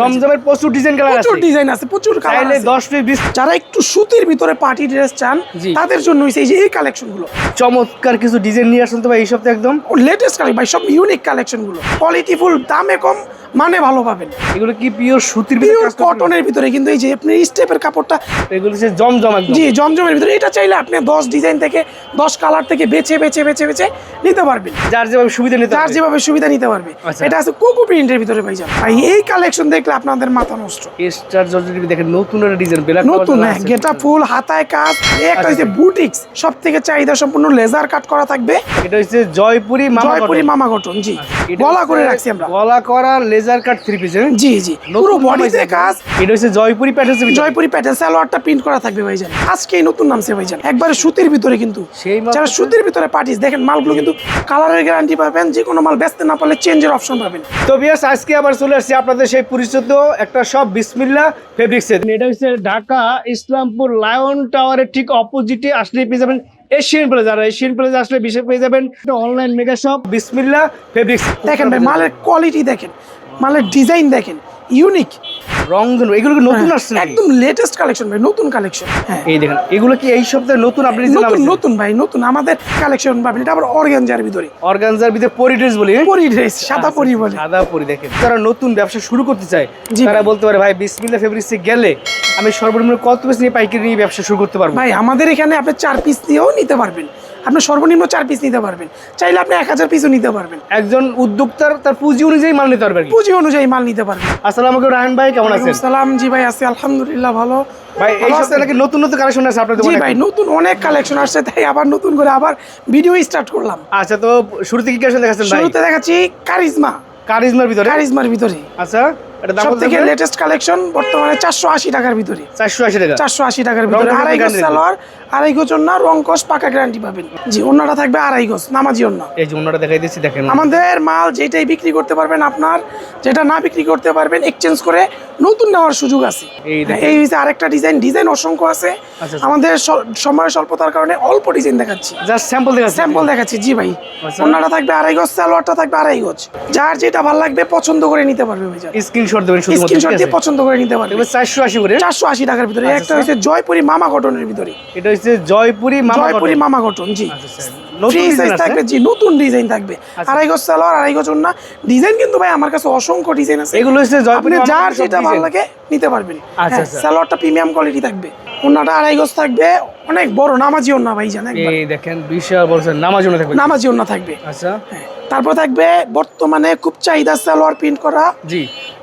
জমজমের প্রচুর design colour আছে, প্রচুর ডিজাইন আছে, প্রচুর কালার আছে। 10 20 যারা একটু সুতির ভিতরে পার্টি ড্রেস চান তাদের জন্য এই যে এই কালেকশন গুলো চমৎকার কিছু ডিজাইন নিয়ে আসুন তো ভাই এই সপ্তাহে একদম লেটেস্ট কালেকশন ভাই, সব ইউনিক কালেকশন গুলো, কোয়ালিটিফুল, দামে কম, মানে ভালো পাবেন। এগুলো কি পিওর সুতির পিওর কটনের ভিতরে, কিন্তু এই যে আপনি স্টেপের কাপড়টা এগুলো হচ্ছে জমজম একদম। জি, জমজমের ভিতরে। এটা চাইলে আপনি 10 ডিজাইন থেকে 10 কালার থেকে বেছে বেছে বেছে বেছে নিতে পারবেন, যার যেভাবে সুবিধা নিতে যার যেভাবে সুবিধা নিতে পারবে। এটা আছে কোকো প্রিন্টের ভিতরে ভাইজান। ভাই এই কালেকশন দেখলে আপনাদের মাথা নষ্ট। স্টার জর্জেট দেখেন, নতুন একটা ডিজাইন, ব্ল্যাক নতুন, হ্যাঁ, গেটা ফুল, হাতায় কাজ। এই একটা হচ্ছে বুটিক্স, সবথেকে চাহিদা সম্পূর্ণ লেজার কাট করা থাকবে। এটা হচ্ছে জয়পুরি মামা কটন। জি, গলা করে রাখছি আমরা, গলা করা লেজার কাট থ্রি পিস। জি জি, পুরো বডিতে কাজ। এটা হচ্ছে জয়পুরি প্যাটার্ন, জয়পুরি প্যাটার্ন, সালোয়ারটা প্রিন্ট করা থাকবে ভাইজান। আজকেই নতুন নামছে ভাইজান, একবারে সুতির ভিতরে। কিন্তু যারা সুতির ভিতরে পার্টিস দেখেন, মালগুলো কিন্তু কালারের গ্যারান্টি পাবেন, যে কোনো মাল বেচতে না পারলে চেঞ্জের অপশন পাবেন। তো ভিউয়ার্স, আজকে আবার চলে আসছি আপনাদের সেই পরিচিত একটা শপ বিসমিল্লাহ ফেব্রিক্স এর। এটা হচ্ছে ঢাকা ইসলামপুর লায়ন টাওয়ারের ঠিক অপোজিটে আসলে পেয়ে যাবেন এশিয়ান প্লেস। আর এশিয়ান প্লেস আসলে বিশেষ পেয়ে যাবেন অনলাইন মেগা শপ বিসমিল্লাহ ফেব্রিক্স। দেখেন ভাই, মালের কোয়ালিটি দেখেন, মালের ডিজাইন দেখেন, ইউনিক রংধনু। এগুলো কি নতুন আসছে? একদম লেটেস্ট কালেকশন ভাই, নতুন কালেকশন। হ্যাঁ, এই দেখেন, এগুলো কি এই সপ্তাহে নতুন আপনি নতুন ভাই, নতুন আমাদের কালেকশন পাবেন। এটা আবার অর্গানজার ভিতরে, অর্গানজার ভিতরে পরি ড্রেস বলি, পরি ড্রেস, সাদা পরি বলে। সাদা পরি। দেখেন, যারা নতুন ব্যবসা শুরু করতে চায় তারা বলতে পারে ভাই বিসমিল্লাহ ফেব্রিক্সে গেলে আমি সর্বনিম্ন কত পিস নিয়ে পাইকারি নিয়ে ব্যবসা শুরু করতে পারবো? ভাই আমাদের এখানে আপনি 4 পিস নিয়েও নিতে পারবেন, আপনি সর্বনিম্ন 4 পিস নিতে পারবেন, চাইলে আপনি 1000 পিসও নিতে পারবেন। একজন উদ্যোক্তার তার পুঁজি অনুযায়ী মাল নিতে পারবেন, পুঁজি অনুযায়ী মাল নিতে পারবেন। আসসালামু আলাইকুম রায়হান ভাই, কেমন আছেন? সালাম। জি ভাই, আছি আলহামদুলিল্লাহ, ভালো। ভাই এই সপ্তাহে নাকি নতুন নতুন কালেকশন আছে আপনাদের? জি ভাই, নতুন অনেক কালেকশন আসছে, তাই আবার নতুন করে আবার ভিডিও স্টার্ট করলাম। আচ্ছা, তো শুরুতে কি কালেকশন দেখাচ্ছেন ভাই? শুরুতে দেখাচ্ছি কারিজমার ভিতরে। কারিজমার ভিতরে আচ্ছা, এটা দাম কত? সবথেকে লেটেস্ট কালেকশন বর্তমানে 480 টাকার ভিতরে। 480 টাকা। 480 টাকার ভিতরে আড়াই গজ সালোয়ার, আড়াই গজ ওন্না, রং কস পাকা গ্যারান্টি পাবেন। জি, ওন্নাটা থাকবে আড়াই গজ, নামাজি ওন্না। এই যে ওন্নাটা দেখাই দিচ্ছি, দেখেন আমাদের মাল যেটাই বিক্রি করতে পারবেন, আপনার যেটা না বিক্রি করতে পারবেন এক্সচেঞ্জ করে নতুন নেওয়ার সুযোগ আছে। এই হচ্ছে আরেকটা ডিজাইন অসংখ্য আছে। আমাদের সময় স্বল্পতার কারণে অল্প ডিজাইন দেখাচ্ছি, জাস্ট স্যাম্পল দেখাচ্ছি। জি ভাই, ওন্নাটা থাকবে আড়াই গজ, সালোয়ারটা থাকবে আড়াই গজ। যার যেটা ভালো লাগবে পছন্দ করে নিতে পারবে ভাই, স্ক্রিনশট দেবেন, স্ক্রিনশট দিয়ে পছন্দ করে নিতে পারবে। 480 করে, 480 টাকার ভিতরে। একটা হচ্ছে জয়পুরি মামা কটনের ভিতরে। এটা হচ্ছে জয়পুরি মামা কটন। জি, নতুন ডিজাইন থাকবে। জি, নতুন ডিজাইন থাকবে, আড়াই গজ সালোয়ার, আড়াই গজ ওন্না। ডিজাইন কিন্তু ভাই আমার কাছে অসংখ্য ডিজাইন আছে, এগুলো হচ্ছে জয়পুরি। যার যেটা ভালো লাগে নিতে পারবেন। সালোয়ারটা প্রিমিয়াম কোয়ালিটি থাকবে, ওন্নাটা আড়াই গজ থাকবে, অনেক বড় নামাজি ওন্না ভাই জানেন। এই দেখেন, বিশাল বড় নামাজি ওন্না থাকবে, নামাজি ওন্না থাকবে। আচ্ছা, তারপর থাকবে বর্তমানে খুব চাহিদা সালোয়ার প্রিন্ট করা। জি,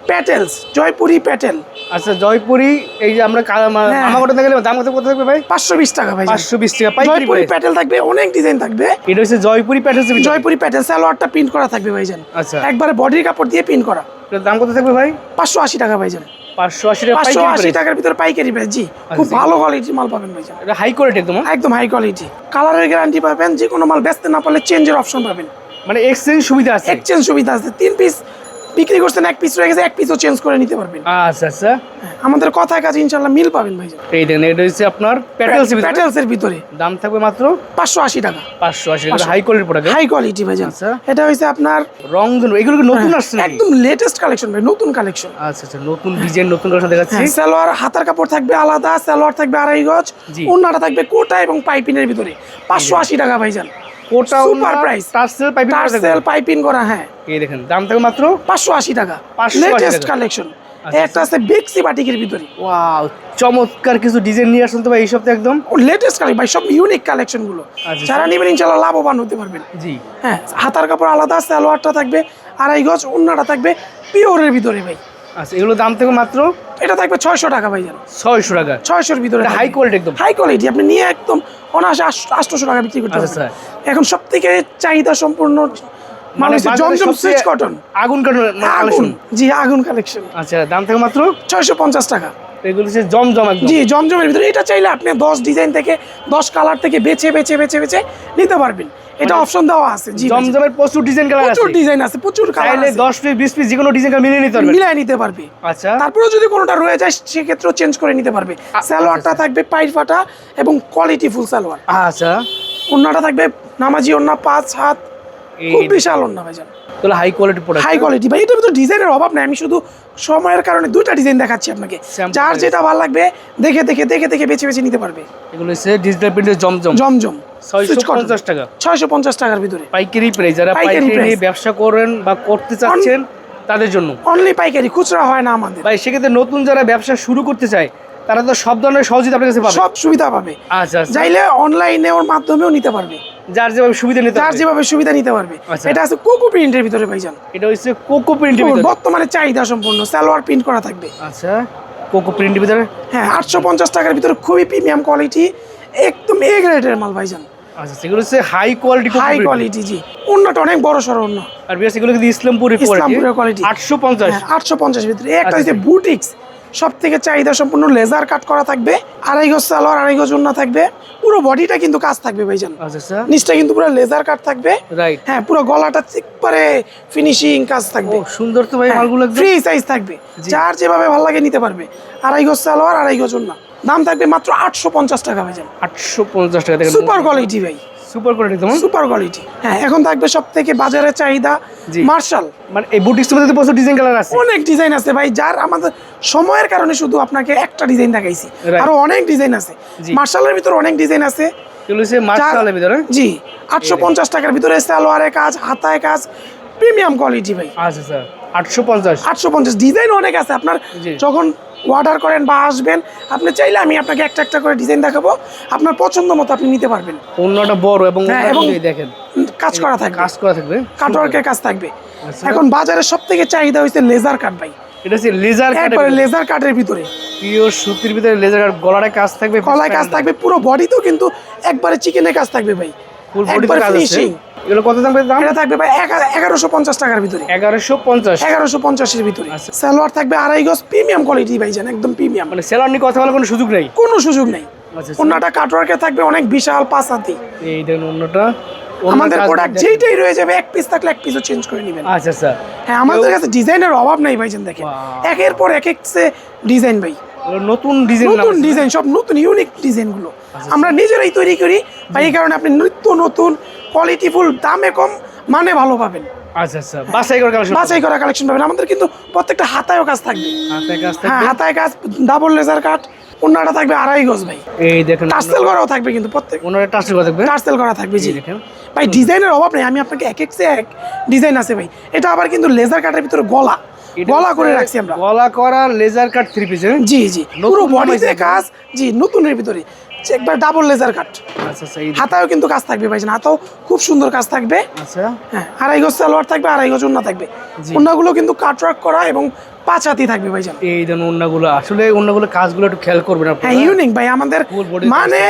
প্যাটেলস, জয়পুরি প্যাটেল। আচ্ছা, জয়পুরি। এই যে আমরা মামা কটন দেখলে দাম কত থাকবে ভাই? 520 টাকা ভাই, 520 টাকা পাইকারি। জয়পুরি প্যাটেল থাকবে, অনেক ডিজাইন থাকবে। এটা হচ্ছে জয়পুরি প্যাটেল, জয়পুরি প্যাটেল, সালোয়ারটা প্রিন্ট করা থাকবে ভাইজান। আচ্ছা, একবারে বডির কাপড় দিয়ে প্রিন্ট করা। এটার দাম কত থাকবে ভাই? 580 টাকা ভাইজান। 580 টাকা, 580 টাকার ভিতরে পাইকারি প্রাইস। জি, খুব ভালো কোয়ালিটির মাল পাবেন ভাইজান। এটা হাই কোয়ালিটি, একদম হাই কোয়ালিটি, কালারের গ্যারান্টি পাবেন, যে কোনো মাল বেচতে না পারলে চেঞ্জের অপশন পাবেন। মানে এক্সচেঞ্জ সুবিধা আছে? এক্সচেঞ্জ সুবিধা আছে। 3 পিস বিক্রি করছেন, 1 পিস রয়ে গেছে, 1 পিসও চেঞ্জ করে নিতে পারবেন। আচ্ছা আচ্ছা, আমাদের কথায় কাজে ইনশাআল্লাহ মিল পাবেন ভাইজান। এই দেখেন, এটা হচ্ছে আপনার প্যাটেলসের ভিতরে, দাম থাকবে মাত্র 580 টাকা। 580 টাকা, হাই কোয়ালিটির প্রোডাক্ট, হাই কোয়ালিটি ভাইজান। আচ্ছা, এটা হইছে আপনার রংধনু। এগুলো কি নতুন আসছে? একদম লেটেস্ট কালেকশন ভাই, নতুন কালেকশন। আচ্ছা আচ্ছা, নতুন ডিজাইন, নতুন কালেকশন দেখাচ্ছি। সালোয়ার হাতার কাপড় থাকবে আলাদা, সালোয়ার থাকবে আড়াই গজ, ওন্নাটা থাকবে কোটা এবং পাইপিনের ভিতরে। 580 টাকা ভাইজান, কোটা সুপার প্রাইস, টার্সেল পাইপিং করা। হ্যাঁ, এই দেখেন, দাম থাকবে মাত্র 580 টাকা, লেটেস্ট কালেকশন। একটা আছে বেক্সি বাটিকের ভিতরে। ওয়াও, চমৎকার কিছু ডিজাইন নিয়ে আসুন তো ভাই এই সপ্তাহে একদম লেটেস্ট কালেকশন ভাই, সব ইউনিক কালেকশন গুলো। যারা নেবেন ইনশাআল্লাহ লাভবান হতে পারবেন। জি, হ্যাঁ, হাতার কাপড় আলাদা, সালোয়ারটা থাকবে আড়াই গজ, ওন্নাটা থাকবে পিওরের ভিতরে ভাই। আচ্ছা, এগুলো দাম থাকবে মাত্র, এটা থাকবে 600 টাকা ভাইজান। 600 টাকা, 600 এর ভিতরে, হাই কোয়ালিটি, একদম হাই কোয়ালিটি। আপনি নিয়ে একদম অনায়াসে 800 টাকা বিক্রি করতে পারবেন। এখন সবথেকে চাহিদা সম্পূর্ণ মানে জমজম সুইচ কটন, আগুন কালেকশন। জি, আগুন কালেকশন। আচ্ছা, দাম থাকবে মাত্র 650 টাকা। এগুলো হচ্ছে জমজম একদম। জি, জমজমের ভিতরে। এটা চাইলে আপনি 10 ডিজাইন থেকে 10 কালার থেকে বেছে বেছে বেছে বেছে নিতে পারবেন, এটা অপশন দেওয়া আছে। জি, জমজমের প্রচুর ডিজাইন কালার আছে, প্রচুর ডিজাইন আছে, প্রচুর কালার আছে। 10 পিস 20 পিস যে কোনো ডিজাইন মিলিয়ে নিতে পারবে, মিলাই নিতে পারবে। আচ্ছা, তারপরে যদি কোনোটা রয়ে যায় সেক্ষেত্রে চেঞ্জ করে নিতে পারবে। সালোয়ারটা থাকবে পাইট ফাটা এবং কোয়ালিটি ফুল সালোয়ার। আচ্ছা, ওন্নাটা থাকবে নামাজি ওন্না, 5 হাত খুব বিশাল ওন্না ভাইজান, তাহলে high quality product. High quality ভাই। এটার ভিতরে ডিজাইনের অভাব নাই, আমি শুধু সময়ের কারণে দুইটা ডিজাইন দেখাচ্ছি আপনাকে, Sample যার যেটা ভালো লাগবে দেখে দেখে দেখে দেখে বেছে বেছে নিতে পারবে। এগুলো হচ্ছে ডিজিটাল প্রিন্টের জমজম, জমজম 650 টাকা, 650 টাকার ভিতরে পাইকারি প্রাইস। যারা পাইকারি পাইকারি নিয়ে price। ব্যবসা করেন বা করতে চাচ্ছেন তাদের জন্য অনলি পাইকারি, খুচরা হয় না আমাদের ভাই। সেক্ষেত্রে নতুন যারা ব্যবসা শুরু করতে চায় তারা তো সব ধরনের সহযোগিতা আপনার কাছে পাবে। সব সুবিধা পাবে। আচ্ছা আচ্ছা, চাইলে অনলাইনে ওর মাধ্যমেও নিতে পারবে, যার যেভাবে সুবিধা নিতে যার পারবে। যেভাবে সুবিধা নিতে পারবে। আচ্ছা। এটা আছে কোকো প্রিন্টের ভিতরে ভাইজান, এটা হচ্ছে কোকো প্রিন্টের ভিতরে। বর্তমানে চাহিদা সম্পূর্ণ সালোয়ার প্রিন্ট করা থাকবে। আচ্ছা, কোকো প্রিন্টের ভিতরে। হ্যাঁ 850 টাকার ভিতরে খুবই প্রিমিয়াম কোয়ালিটি, একদম এ গ্রেডের মাল ভাইজান, আচ্ছা, সেগুলো হচ্ছে হাই কোয়ালিটি, হাই কোয়ালিটি। জি, অন্যটা অনেক বড় সড়ো অন্য। আর বিয়াস এগুলো কিন্তু ইসলামপুরের ইসলামপুরের কোয়ালিটি 850। 850 ভিতরে একটা আচ্ছা। হচ্ছে বুটিক্স, সব থেকে চাহিদা সম্পূর্ণ লেজার কাট করা থাকবে, 2.5 গজ সালোয়ার 2.5 গজ ওন্না থাকবে, পুরো বডিটা কিন্তু কাজ থাকবে ভাইজান, আচ্ছা আচ্ছা, নিচটা কিন্তু পুরো লেজার কাট থাকবে। রাইট। হ্যাঁ পুরো গলাটা একবারে ফিনিশিং কাজ ও থাকবে, সুন্দর তো ভাই মালগুলো একদম। ফ্রি সাইজ থাকবে, জি। যার যেভাবে ভালো লাগে নিতে পারবে। 2.5 গজ সালোয়ার 2.5 গজ ওন্না, দাম থাকবে মাত্র 850 টাকা ভাইজান। 850 টাকা দেখেন, সুপার কোয়ালিটি ভাই, সুপার কোয়ালিটি তোমার। Super quality. হ্যাঁ এখন থাকবে সব থেকে বাজারে চাহিদা জি। মার্শাল, মানে এই বুটিক্সের মধ্যে প্রচুর ডিজাইন কালার আছে। অনেক ডিজাইন আছে ভাই, যার আমাদের সময়ের কারণে শুধু আপনাকে একটা ডিজাইন দেখাইছি, Right. আরো অনেক ডিজাইন আছে। জি। মার্শালের ভিতরে অনেক ডিজাইন আছে। এগুলো হচ্ছে মার্শালের ভিতরে। জি, 850 টাকার ভিতরে সালোয়ারে কাজ, হাতায় কাজ, প্রিমিয়াম কোয়ালিটি ভাই। আচ্ছা আচ্ছা, 850। 850 ডিজাইন অনেক আছে, আপনার জি। যখন অর্ডার করেন বা আসবেন, আপনি চাইলে আমি আপনাকে একটা একটা করে ডিজাইন দেখাবো, আপনার পছন্দ মতো আপনি নিতে পারবেন। অন্যটা বড় এবং হ্যাঁ, এবং এবং দেখেন কাজ করা থাকবে, কাজ করা থাকবে, কাটওয়ার্কের কাজ থাকবে। আচ্ছা। এখন বাজারে সব থেকে চাহিদা হচ্ছে লেজার কাট ভাই, এটা হচ্ছে লেজার কাট, একবারে লেজার কাটের ভিতরে পিওর সুতির ভিতরে লেজার কাট, গলায় কাজ থাকবে, কলায় কাজ থাকবে, পুরো বডিতেও কিন্তু একবারে চিকেনের কাজ থাকবে ভাই, ফুল বডি একবার কাজ আছে। ফিনিশিং। এগুলো কত দাম দাম? এটা থাকবে ভাই 1150 টাকার ভিতরে, 1150। 1150 এর ভিতরে। আচ্ছা। সালোয়ার থাকবে 2.5 গজ, প্রিমিয়াম কোয়ালিটি ভাইজান, একদম প্রিমিয়াম, মানে সেলার নিয়ে কথা বলার কোনো সুযোগ নেই। কোনো সুযোগ নেই। আচ্ছা, ওন্নাটা কাটওয়ার্কে থাকবে অনেক বিশাল পাঁচাতি। এই দেখুন অন্যটা, আমাদের প্রোডাক্ট যেইটাই রয়ে যাবে, এক পিস থাকলে এক পিসও চেঞ্জ করে নেবেন। আচ্ছা আচ্ছা, হ্যাঁ আমাদের কাছে ডিজাইনের অভাব নাই ভাইজান, দেখেন Wow. একের পর এক ডিজাইন ভাই, এগুলো নতুন ডিজাইন, নতুন ডিজাইন, সব নতুন ইউনিক ডিজাইনগুলো আমরা নিজেরাই তৈরি করি ভাই, এই কারণে আপনি নিত্য নতুন কোয়ালিটিফুল, দামে কম, মানে ভালো পাবেন। আচ্ছা আচ্ছা, বাছাই করে কালেকশন, বাছাই করা কালেকশন পাবেন। আমাদের কিন্তু প্রত্যেকটা হাতায়ও কাজ থাকবে, হাতে কাজ হ্যাঁ থাকবে। হাতায় কাজ, ডাবল লেজার কাট, ওন্নাটা থাকবে 2.5 গজ ভাই, এই দেখেন টার্সেল করাও থাকবে, কিন্তু প্রত্যেক ওনারা টাচ করে থাকবে। টার্সেল করা থাকবে। জি এই দেখেন, ভাই ডিজাইনের অভাব নেই, আমি আপনাকে এক এক সে এক ডিজাইন আছে ভাই। এটা আবার কিন্তু লেজার কাটের ভিতরে গলা, এটা গলা হচ্ছে করে রাখছি আমরা। গলা করা লেজার কাট থ্রি পিস। জি জি, নতুন পুরো নামাইছে বডিতে একদম। কাজ। জি, নতুনের ভিতরে একবার ডাবল লেজার কাট, আচ্ছা আচ্ছা, এই হাতায়ও কিন্তু কাজ থাকবে ভাই, হাতাও খুব সুন্দর কাজ থাকবে। আচ্ছা, হ্যাঁ 2.5 গজ সালোয়ার থাকবে, 2.5 গজ ওন্না থাকবে, জি। ওন্নাগুলো কিন্তু কাটওয়ার্ক করা এবং 5 হাতি থাকবে ভাইজান। এই দেখুন ওন্নাগুলো, আসলে ওন্নাগুলো কাজগুলো একটু খেয়াল করবেন হ্যাঁ আপনারা। ইউনিক ভাই, আমাদের Full body মানে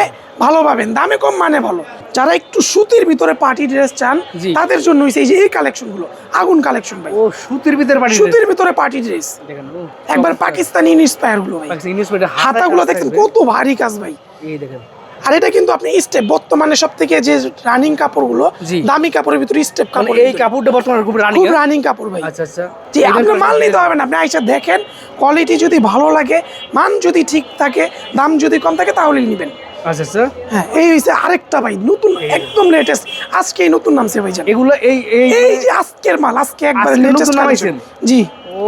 ভালো পাবেন, দামে কম, মানে ভালো। যারা একটু সুতির ভিতরে পার্টি ড্রেস চান, জি। তাদের জন্য হইছে এই যে এই কালেকশনগুলো, আগুন কালেকশন ভাই, ও সুতির ভিতরে পাটি সুতির ভিতরে পার্টি ড্রেস, দেখেন, ও একবার পাকিস্তানি ইন্সপায়ার গুলো ভাই। পাকিস্তানি ইংলিশ পেটে হাতাগুলো দেখেন কত ভারী কাজ ভাই। এই দেখেন, আর এটা কিন্তু আপনি স্টেপ, বর্তমানে সব থেকে যে রানিং কাপড়গুলো, জি। দামি কাপড়ের ভিতরে স্টেপ মানে কাপড়, এই কাপড়টা বর্তমানে খুব রানিং। খুব রানিং কাপড় ভাই। আচ্ছা আচ্ছা, জি, আপনি মাল নিতে হবে না, আপনি আইসা দেখেন, কোয়ালিটি যদি ভালো লাগে, মান যদি ঠিক থাকে, দাম যদি কম থাকে, তাহলেই নেবেন। আচ্ছা আচ্ছা, হ্যাঁ এই হইছে আরেকটা ভাই, নতুন একদম লেটেস্ট, আজকেই নতুন নামছে ভাই জান। এগুলো এই এই এই যে আজকের মাল, আজকে একবারে আজকে নতুন লেটেস্ট নামাইছেন? জি, ও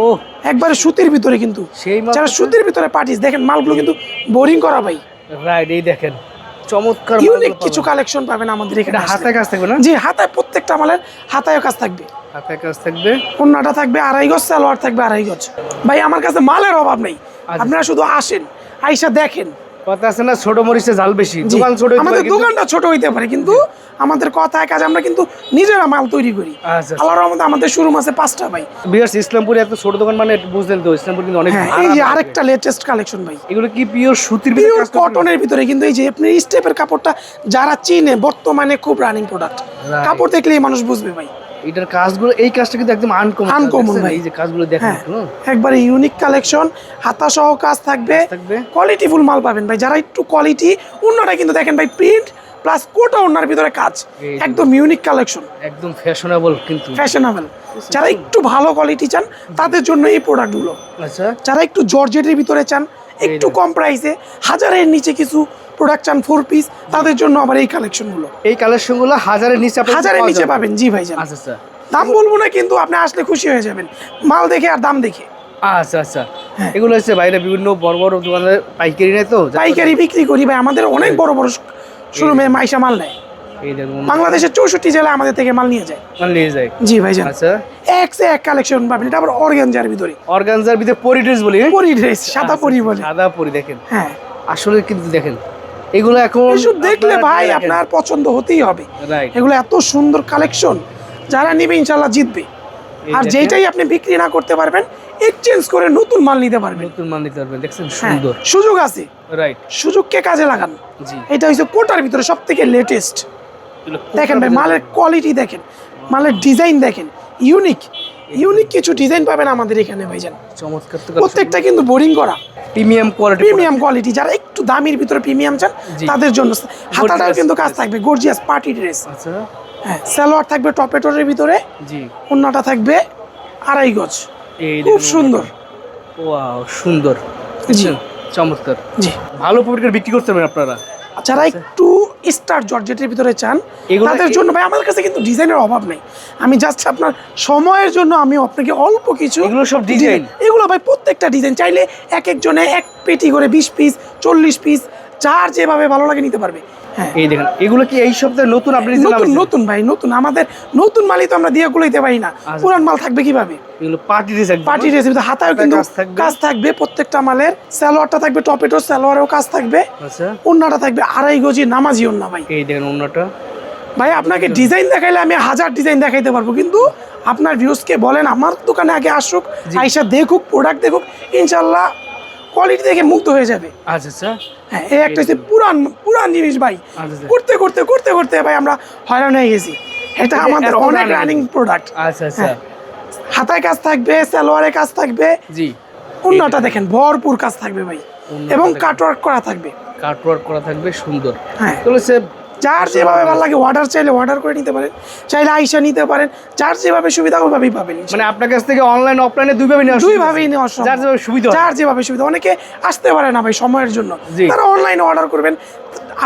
একবারে সুতির ভিতরে, কিন্তু সেই মাল যারা সুতির ভিতরে পার্টিস, দেখেন মালগুলো কিন্তু বোরিং করা ভাই, রাইট। এই দেখেন চমৎকার ইউনিক মালগুলো কিছু পাবেন। কালেকশন পাবেন আমাদের এখানে এটা আসলে। হাতে কাজ থাকবে না? জি, হাতায় প্রত্যেকটা মালের হাতায়ও কাজ থাকবে, হাতে কাজ থাকবে। ওন্নাটা থাকবে 2.5 গজ, সালোয়ার থাকবে 2.5 গজ। ভাই আমার কাছে মালের অভাব নেই, আচ্ছা। আপনারা শুধু আসেন, আইসা দেখেন। কথা আছে না, ছোট মরিচে ঝাল বেশি। জি, দোকান ছোট হইতে আমাদের পারে কিন্তু- দোকানটা ছোট হইতে পারে, কিন্তু আমাদের কথায় কাজ, আমরা কিন্তু নিজেরা মাল তৈরি করি। আচ্ছা আল্লাহর রহমতে আমাদের শোরুম আছে 5টা ভাই। বিয়ার্স, ইসলামপুরে এত ছোট দোকান মানে বুঝলেন তো, ইসলামপুর কিন্তু অনেক হ্যাঁ ভাড়া এই যে লাগে। আরেকটা লেটেস্ট কালেকশন ভাই, এগুলো কি পিওর সুতির ভিতরে পিওর কাজ করা? কটনের ভিতরে, কিন্তু এই যে আপনি স্টেপের কাপড়টা যারা চিনে, বর্তমানে খুব রানিং প্রোডাক্ট, Right. কাপড় দেখলেই মানুষ বুঝবে ভাই। এটার কাজগুলো, এই কাজটা কিন্তু একদম আনকমন। Uncommon ভাই। এই যে কাজগুলো দেখেন হ্যাঁ একটু। একবারে ইউনিক কালেকশন, হাতা সহ কাজ থাকবে, থাকবে। কোয়ালিটিফুল মাল পাবেন ভাই। যারা একটু কোয়ালিটি, অন্যটা কিন্তু দেখেন ভাই, প্রিন্ট প্লাস কোটা ওনার ভিতরে কাজ, এই যে। একদম ইউনিক কালেকশন, একদম ফ্যাশনেবল কিন্তু। ফ্যাশনেবল। যারা একটু ভালো কোয়ালিটি চান, তাদের জন্য এই প্রোডাক্টগুলো। আচ্ছা, যারা একটু জর্জেটের ভিতরে চান, একটু কম প্রাইসে, 1000-এর নিচে কিছু প্রোডাক্ট চান 4 পিস, তাদের জন্য আবার এই কালেকশনগুলো। এই কালেকশনগুলো হাজারের নিচে আপনারা হাজারের পাওয়া নিচে যাবে। পাবেন, জি ভাইজান। আচ্ছা আচ্ছা দাম বলবো না, কিন্তু আপনি আসলে খুশি হয়ে যাবেন মাল দেখে আর দাম দেখে। আচ্ছা আচ্ছা এগুলো হচ্ছে বাইরে বিভিন্ন বড় বড় দোকানের পাইকারি নেয় তো, পাইকারি বিক্রি করি ভাই, আমাদের অনেক বড় বড় শোরুমে মাইশা মাল নেয়। এই দেখুন বাংলাদেশের 64 জেলায় আমাদের থেকে মাল নিয়ে যায়। মাল নিয়ে যায়। জি ভাইজান, আচ্ছা এক সে এক কালেকশন পাবেন। এটা আবার অর্গানজার ভিতরে, অর্গানজার ভিতরে পরি ড্রেস বলি, হ্যাঁ? পরি ড্রেস, সাদা পরি বলে। সাদা পরি দেখেন, হ্যাঁ আসলে কিন্তু দেখেন এগুলো এখন এসব দেখলে ভাই আপনার পছন্দ হতেই হবে। রাইট, এগুলো এত সুন্দর কালেকশন, যারা নিবে ইনশাল্লাহ জিতবে। আর যেটাই আপনি বিক্রি না করতে পারবেন, এক্সচেঞ্জ করে নতুন মাল নিতে পারবেন। নতুন মাল নিতে পারবেন, দেখছেন হ্যাঁ, সুন্দর। সুযোগ আছে, রাইট, সুযোগকে কাজে লাগান। জি এটা হচ্ছে কোটার ভিতরে সব থেকে লেটেস্ট। এগুলো খুব দেখেন ভাই, সুন্দর। মালের কোয়ালিটি দেখেন, মালের ডিজাইন দেখেন, ইউনিক ইউনিক কিছু ডিজাইন পাবেন আমাদের এখানে ভাইজান। চমৎকার তো প্রত্যেকটা কিন্তু বোরিং করা, প্রিমিয়াম কোয়ালিটি, প্রিমিয়াম কোয়ালিটি। যারা একটু দামির ভিতরে প্রিমিয়াম চান জি। তাদের জন্য হাতাটাও Gorgeous কিন্তু কাজ dress। থাকবে, গর্জিয়াস পার্টি ড্রেস। আচ্ছা হ্যাঁ, সালোয়ার থাকবে টপেটোরের ভিতরে, জি ওন্নাটা থাকবে 2.5 গজ, এই খুব দেখুন। সুন্দর। ওয়াও সুন্দর, জি চমৎকার। জি, ভালো প্রোডাক্ট বিক্রি করতে পারবেন আপনারা। যারা একটু স্টার জর্জেটের ভিতরে চান এগুলো তাদের জন্য ভাই আমাদের কাছে কিন্তু ডিজাইনের অভাব নেই। আমি জাস্ট আপনার সময়ের জন্য আমি আপনাকে অল্প কিছু, এগুলো সব ডিজাইন, এগুলো ভাই প্রত্যেকটা ডিজাইন চাইলে এক একজনে এক পেটি করে 20 পিস 40 পিস যার যেভাবে ভালো লাগে নিতে পারবে। হ্যাঁ, এই দেখেন এগুলো কি এই সপ্তাহে নতুন আপনি দিতে নতুন নামাইছেন? নতুন ভাই, নতুন। আমাদের নতুন মালই তো আমরা দিয়ে গুলাইতে পারি না, আচ্ছা। পুরান মাল থাকবে কিভাবে? এগুলো পার্টি ড্রেস, পার্টি রেসিপি হাতায়ও কিন্তু কাজ থাকবে। কাজ থাকবে প্রত্যেকটা মালের। সালোয়ারটা থাকবে টপেটো, সালোয়ারেও কাজ থাকবে। আচ্ছা ওন্নাটা থাকবে 2.5 গজি নামাজি ওন্না ভাই। এই দেখেন অন্যটা, ভাই আপনাকে ডিজাইন দেখাইলে আমি 1000 ডিজাইন দেখাইতে পারবো, কিন্তু আপনার ভিউজকে বলেন আমার দোকানে আগে আসুক, আইসা দেখুক, প্রোডাক্ট দেখুক, ইনশাল্লাহ কোয়ালিটি দেখে মুগ্ধ হয়ে যাবে। আচ্ছা আচ্ছা হ্যাঁ, এই একটা হচ্ছে পুরান পুরান জিনিস ভাই, আচ্ছা। করতে করতে করতে করতে ভাই আমরা হয়রান হয়ে গেছি। এটা আমাদের এত অনেক running। Running product. আচ্ছা আচ্ছা হাতায় কাজ থাকবে, সালোয়ারে কাজ থাকবে, জি ওন্নাটা দেখেন ভরপুর কাজ থাকবে ভাই, ওন্নাটা এবং দেখেন। কাটওয়ার্ক করা থাকবে। কাটওয়ার্ক করা থাকবে সুন্দর। হ্যাঁ, এগুলো সে যার যেভাবে ভালো লাগে অর্ডার চাইলে অর্ডার করে নিতে পারেন, চাইলে আইসা নিতে পারেন, যার যেভাবে সুবিধা ওইভাবেই পাবেন। মানে আপনার কাছ থেকে অনলাইন অফলাইনে দুইভাবে নেওয়া দুইভাবেই নেওয়া সম্ভব। যার যেভাবে সুবিধা হয়। যার যেভাবে সুবিধা। অনেকে আসতে পারে না ভাই সময়ের জন্য, জি। তারা অনলাইনে অর্ডার করবেন,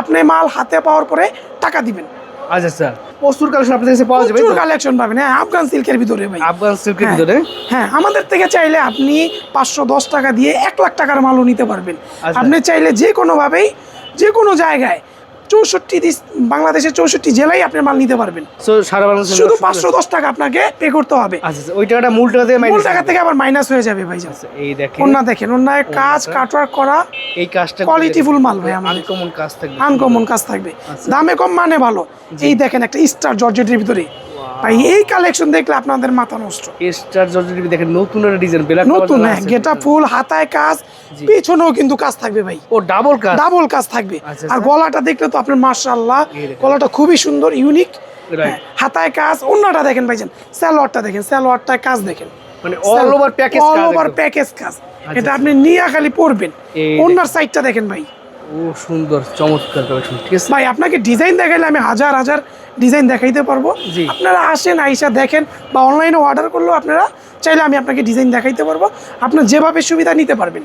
আপনি মাল হাতে পাওয়ার পরে টাকা দিবেন। আচ্ছা আচ্ছা প্রচুর কালেকশন আপনাদের কাছে পাওয়া যাবে প্রচুর তো? কালেকশন পাবেন। হ্যাঁ, আফগান সিল্কের ভিতরে ভাই। আফগান সিল্কের হ্যাঁ। ভিতরে হ্যাঁ, আমাদের থেকে চাইলে আপনি 510 টাকা দিয়ে 1 লাখ টাকার মালও নিতে পারবেন। আচ্ছা। আপনি চাইলে যে কোনোভাবেই যে কোনো জায়গায় 64 বাংলাদেশের 64 জেলায় আপনি মাল নিতে পারবেন। সো সারা বাংলাদেশে শুধু 510 টাকা আপনাকে পে করতে হবে। আচ্ছা আচ্ছা ওই টাকাটা মূল টাকা দিয়ে মূল মাইনাস টাকা থেকে আবার মাইনাস হয়ে যাবে ভাই। আচ্ছা এই দেখেন ওন্না দেখেন, ওন্নায় কাজ কাটওয়ার্ক করা, এই কাজটা কোয়ালিটিফুল মাল ভাই আমাদের। আনকমন কাজ থাকবে, আনকমন কাজ থাকবে, আচ্ছা। দামে কম মানে ভালো। এই দেখেন একটা স্টার জর্জেটের ভিতরে ভাই, এই কালেকশন দেখলে আপনাদের মাথা নষ্ট। স্টার জর্জেট দেখেন নতুন একটা ডিজাইন ব্ল্যাক নতুন, হ্যাঁ, গেটা ফুল, হাতায় কাজ, জি। পিছনেও কিন্তু কাজ থাকবে ভাই, ও ডাবল কাজ, ডাবল কাজ থাকবে। আচ্ছা, আর আচ্ছা। গলাটা দেখলে তো আপনার মাশাআল্লাহ, এই দেখেন। গলাটা খুবই সুন্দর, ইউনিক। রাইট হাতায় কাজ, ওন্নাটা দেখেন ভাইজান, সালোয়ারটা দেখেন, সালোয়ারটায় কাজ দেখেন, মানে অল ওভার প্যাকেজ অল কাজ ওভার একদম। প্যাকেজ কাজ। আচ্ছা, এটা আপনি নিয়ে খালি পরবেন। এই ওন্নার সাইডটা দেখেন ভাই। ও সুন্দর চমৎকার কালেকশন, ঠিক আছে ভাই আপনাকে ডিজাইন দেখাইলে আমি হাজার হাজার ডিজাইন দেখাইতে পারবো। জি। আপনারা আসেন, আইসা দেখেন, বা অনলাইনে অর্ডার করলেও আপনারা চাইলে আমি আপনাকে ডিজাইন দেখাইতে পারবো, আপনার যেভাবে সুবিধা নিতে পারবেন।